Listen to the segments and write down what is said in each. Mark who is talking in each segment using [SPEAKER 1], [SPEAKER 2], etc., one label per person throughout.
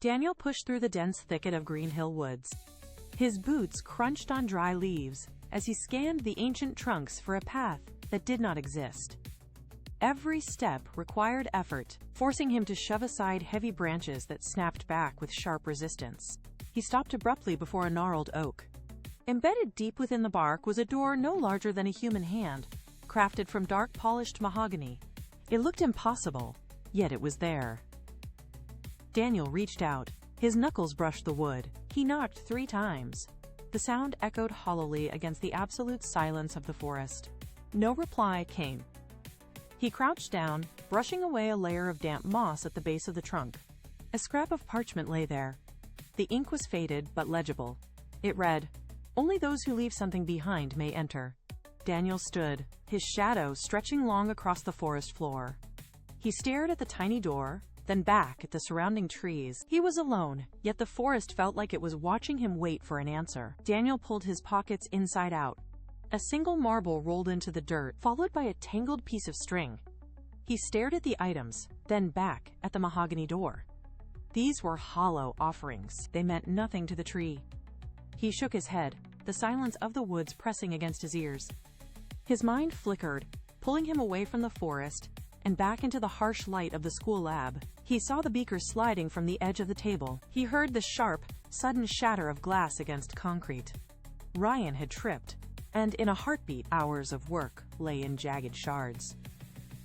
[SPEAKER 1] Daniel pushed through the dense thicket of Green Hill Woods. His boots crunched on dry leaves as he scanned the ancient trunks for a path that did not exist. Every step required effort, forcing him to shove aside heavy branches that snapped back with sharp resistance. He stopped abruptly before a gnarled oak. Embedded deep within the bark was a door no larger than a human hand, crafted from dark polished mahogany. It looked impossible, yet it was there. Daniel reached out. His knuckles brushed the wood. He knocked 3 times. The sound echoed hollowly against the absolute silence of the forest. No reply came. He crouched down, brushing away a layer of damp moss at the base of the trunk. A scrap of parchment lay there. The ink was faded but legible. It read, "Only those who leave something behind may enter." Daniel stood, his shadow stretching long across the forest floor. He stared at the tiny door, then back at the surrounding trees. He was alone, yet the forest felt like it was watching him wait for an answer. Daniel pulled his pockets inside out. A single marble rolled into the dirt, followed by a tangled piece of string. He stared at the items, then back at the mahogany door. These were hollow offerings. They meant nothing to the tree. He shook his head, the silence of the woods pressing against his ears. His mind flickered, pulling him away from the forest and back into the harsh light of the school lab. He saw the beaker sliding from the edge of the table. He heard the sharp, sudden shatter of glass against concrete. Ryan had tripped, and in a heartbeat, hours of work lay in jagged shards.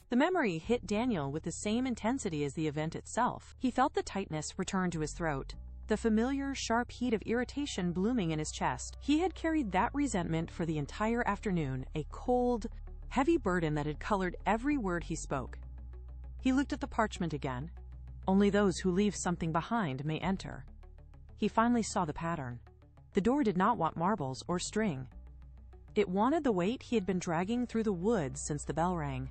[SPEAKER 1] The memory hit Daniel with the same intensity as the event itself. He felt the tightness return to his throat, the familiar, sharp heat of irritation blooming in his chest. He had carried that resentment for the entire afternoon, a cold, heavy burden that had colored every word he spoke. He looked at the parchment again. Only those who leave something behind may enter. He finally saw the pattern. The door did not want marbles or string. It wanted the weight he had been dragging through the woods since the bell rang.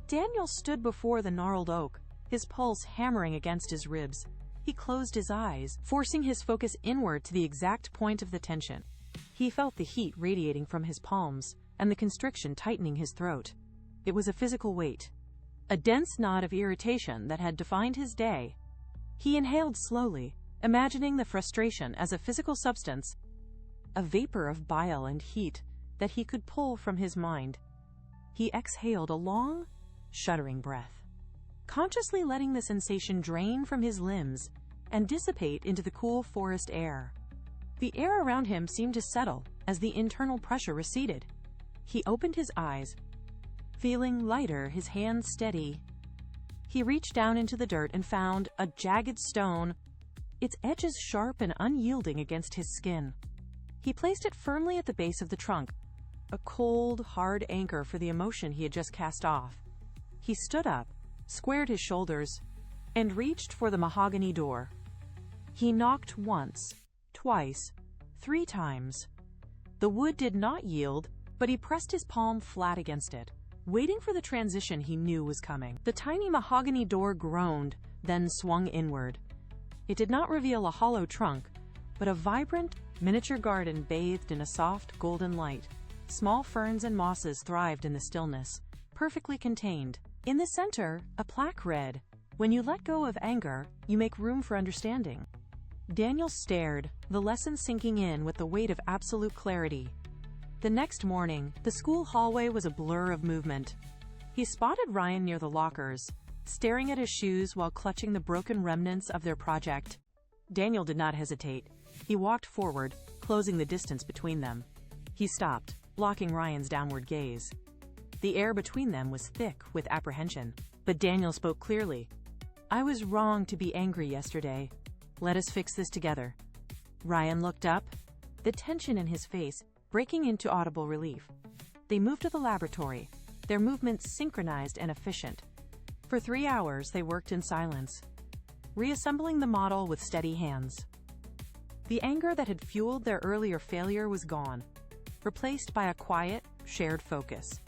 [SPEAKER 1] Daniel stood before the gnarled oak, his pulse hammering against his ribs. He closed his eyes, forcing his focus inward to the exact point of the tension. He felt the heat radiating from his palms, and the constriction tightening his throat. It was a physical weight, a dense knot of irritation that had defined his day. He inhaled slowly, imagining the frustration as a physical substance, a vapor of bile and heat that he could pull from his mind. He exhaled a long, shuddering breath, consciously letting the sensation drain from his limbs and dissipate into the cool forest air. The air around him seemed to settle as the internal pressure receded. He opened his eyes, feeling lighter, his hands steady. He reached down into the dirt and found a jagged stone, its edges sharp and unyielding against his skin. He placed it firmly at the base of the trunk, a cold, hard anchor for the emotion he had just cast off. He stood up, squared his shoulders, and reached for the mahogany door. He knocked once, twice, 3 times. The wood did not yield, but he pressed his palm flat against it, waiting for the transition he knew was coming. The tiny mahogany door groaned, then swung inward. It did not reveal a hollow trunk, but a vibrant, miniature garden bathed in a soft, golden light. Small ferns and mosses thrived in the stillness, perfectly contained. In the center, a plaque read, "When you let go of anger, you make room for understanding." Daniel stared, the lesson sinking in with the weight of absolute clarity. The next morning, the school hallway was a blur of movement. He spotted Ryan near the lockers, staring at his shoes while clutching the broken remnants of their project. Daniel did not hesitate. He walked forward, closing the distance between them. He stopped, blocking Ryan's downward gaze. The air between them was thick with apprehension, but Daniel spoke clearly. "I was wrong to be angry yesterday. Let us fix this together." Ryan looked up, the tension in his face breaking into audible relief. They moved to the laboratory, their movements synchronized and efficient. For 3 hours, they worked in silence, reassembling the model with steady hands. The anger that had fueled their earlier failure was gone, replaced by a quiet, shared focus.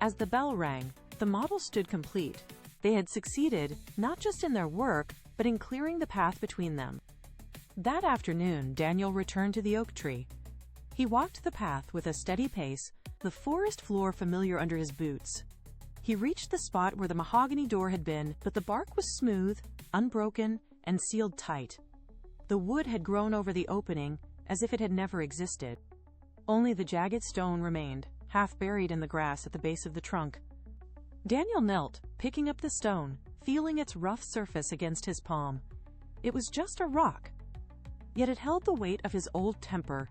[SPEAKER 1] As the bell rang, the model stood complete. They had succeeded, not just in their work, but in clearing the path between them. That afternoon, Daniel returned to the oak tree. He walked the path with a steady pace, the forest floor familiar under his boots. He reached the spot where the mahogany door had been, but the bark was smooth, unbroken, and sealed tight. The wood had grown over the opening as if it had never existed. Only the jagged stone remained, half buried in the grass at the base of the trunk. Daniel knelt, picking up the stone, feeling its rough surface against his palm. It was just a rock, yet it held the weight of his old temper.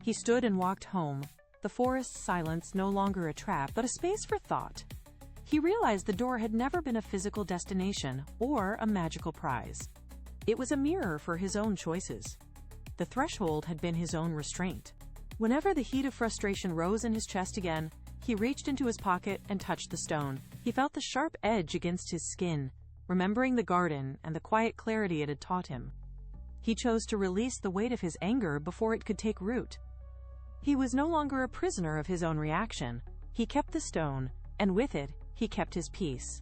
[SPEAKER 1] He stood and walked home, the forest's silence no longer a trap but a space for thought. He realized the door had never been a physical destination or a magical prize. It was a mirror for his own choices. The threshold had been his own restraint. Whenever the heat of frustration rose in his chest again, he reached into his pocket and touched the stone. He felt the sharp edge against his skin, remembering the garden and the quiet clarity it had taught him. He chose to release the weight of his anger before it could take root. He was no longer a prisoner of his own reaction. He kept the stone, and with it, he kept his peace.